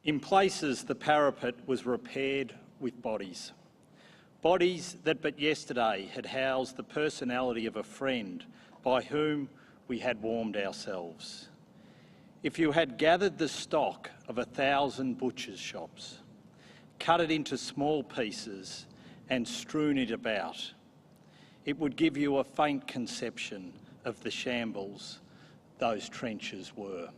In places, the parapet was repaired with bodies. Bodies that but yesterday had housed the personality of a friend by whom we had warmed ourselves. If you had gathered the stock of 1,000 butchers' shops, cut it into small pieces and strewn it about, it would give you a faint conception of the shambles those trenches were.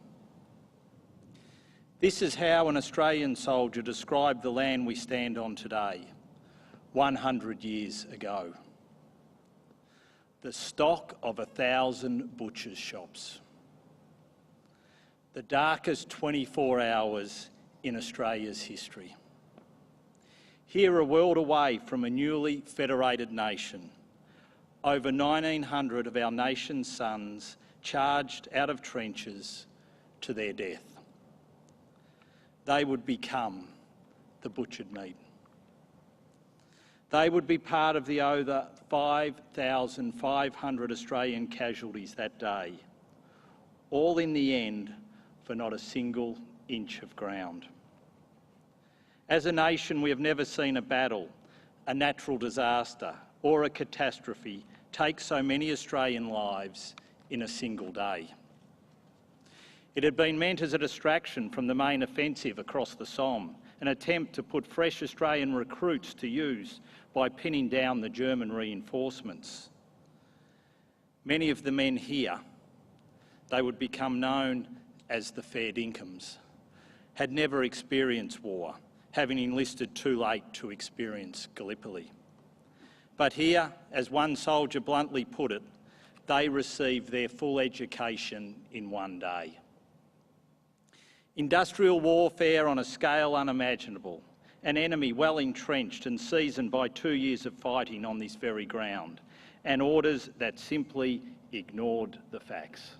This is how an Australian soldier described the land we stand on today, 100 years ago. The stock of 1,000 butchers' shops. The darkest 24 hours in Australia's history. Here, a world away from a newly federated nation, over 1,900 of our nation's sons charged out of trenches to their death. They would become the butchered meat. They would be part of the over 5,500 Australian casualties that day, all in the end for not a single inch of ground. As a nation, we have never seen a battle, a natural disaster or a catastrophe take so many Australian lives in a single day. It had been meant as a distraction from the main offensive across the Somme, an attempt to put fresh Australian recruits to use by pinning down the German reinforcements. Many of the men here, they would become known as the fair dinkum, had never experienced war, having enlisted too late to experience Gallipoli. But here, as one soldier bluntly put it, they received their full education in one day. Industrial warfare on a scale unimaginable, an enemy well entrenched and seasoned by 2 years of fighting on this very ground, and orders that simply ignored the facts.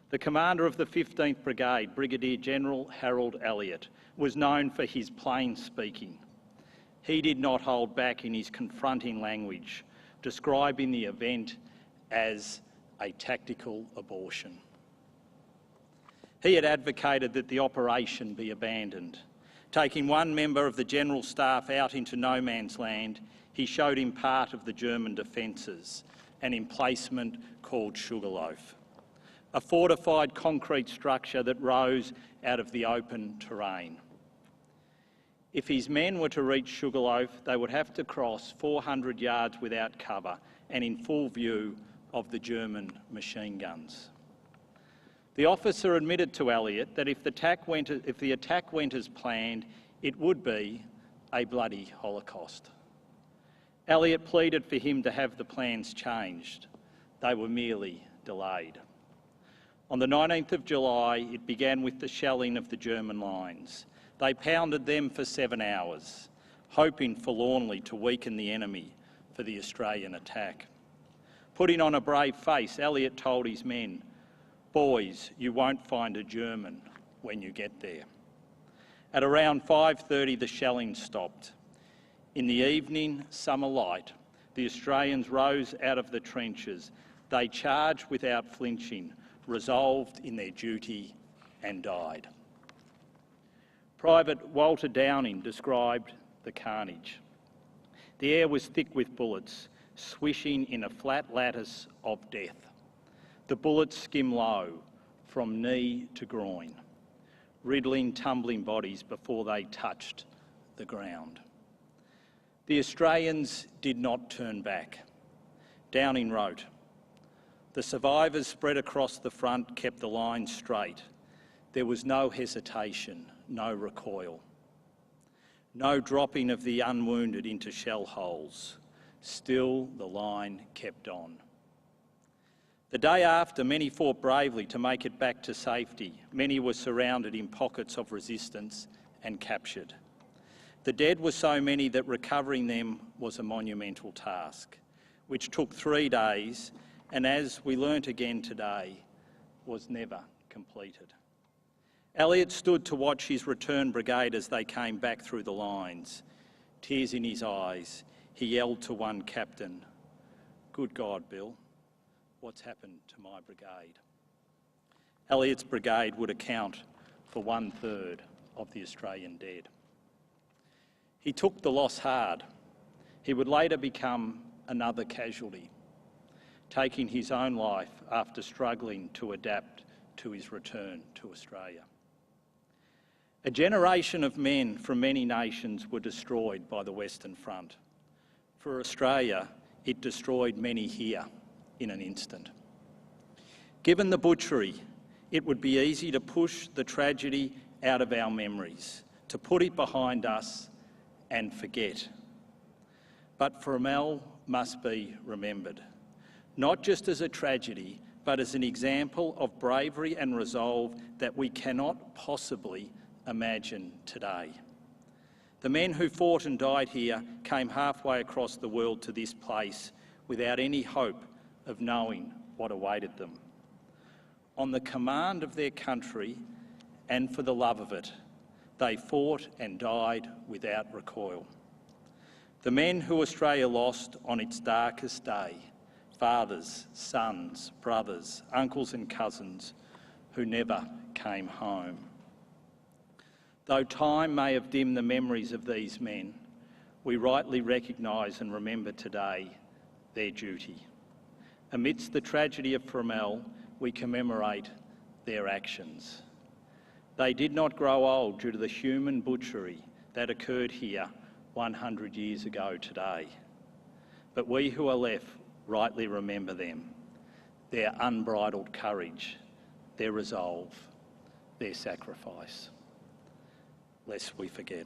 The commander of the 15th Brigade, Brigadier General Harold Elliott, was known for his plain speaking. He did not hold back in his confronting language, describing the event as a tactical abortion. He had advocated that the operation be abandoned. Taking one member of the General Staff out into no man's land, he showed him part of the German defences, an emplacement called Sugarloaf, a fortified concrete structure that rose out of the open terrain. If his men were to reach Sugarloaf, they would have to cross 400 yards without cover and in full view of the German machine guns. The officer admitted to Elliott that if the attack went as planned, it would be a bloody holocaust. Elliott pleaded for him to have the plans changed. They were merely delayed. On the 19th of July, it began with the shelling of the German lines. They pounded them for 7 hours, hoping forlornly to weaken the enemy for the Australian attack. Putting on a brave face, Elliott told his men, "Boys, you won't find a German when you get there." At around 5:30, the shelling stopped. In the evening, summer light, the Australians rose out of the trenches. They charged without flinching, resolved in their duty, and died. Private Walter Downing described the carnage. The air was thick with bullets, swishing in a flat lattice of death. The bullets skim low, from knee to groin, riddling tumbling bodies before they touched the ground. The Australians did not turn back. Downing wrote, "The survivors spread across the front kept the line straight. There was no hesitation, no recoil. No dropping of the unwounded into shell holes. Still the line kept on." The day after, many fought bravely to make it back to safety. Many were surrounded in pockets of resistance and captured. The dead were so many that recovering them was a monumental task, which took 3 days and, as we learnt again today, was never completed. Elliott stood to watch his return brigade as they came back through the lines. Tears in his eyes, he yelled to one captain, "Good God, Bill, what's happened to my brigade?" Elliott's brigade would account for 1/3 of the Australian dead. He took the loss hard. He would later become another casualty, taking his own life after struggling to adapt to his return to Australia. A generation of men from many nations were destroyed by the Western Front. For Australia, it destroyed many here in an instant. Given the butchery, it would be easy to push the tragedy out of our memories, to put it behind us and forget. But Fromelles must be remembered, not just as a tragedy, but as an example of bravery and resolve that we cannot possibly imagine today. The men who fought and died here came halfway across the world to this place without any hope of knowing what awaited them. On the command of their country and for the love of it, they fought and died without recoil. The men who Australia lost on its darkest day, fathers, sons, brothers, uncles and cousins who never came home. Though time may have dimmed the memories of these men, we rightly recognise and remember today their duty. Amidst the tragedy of Fromelles, we commemorate their actions. They did not grow old due to the human butchery that occurred here 100 years ago today. But we who are left rightly remember them, their unbridled courage, their resolve, their sacrifice. Lest we forget.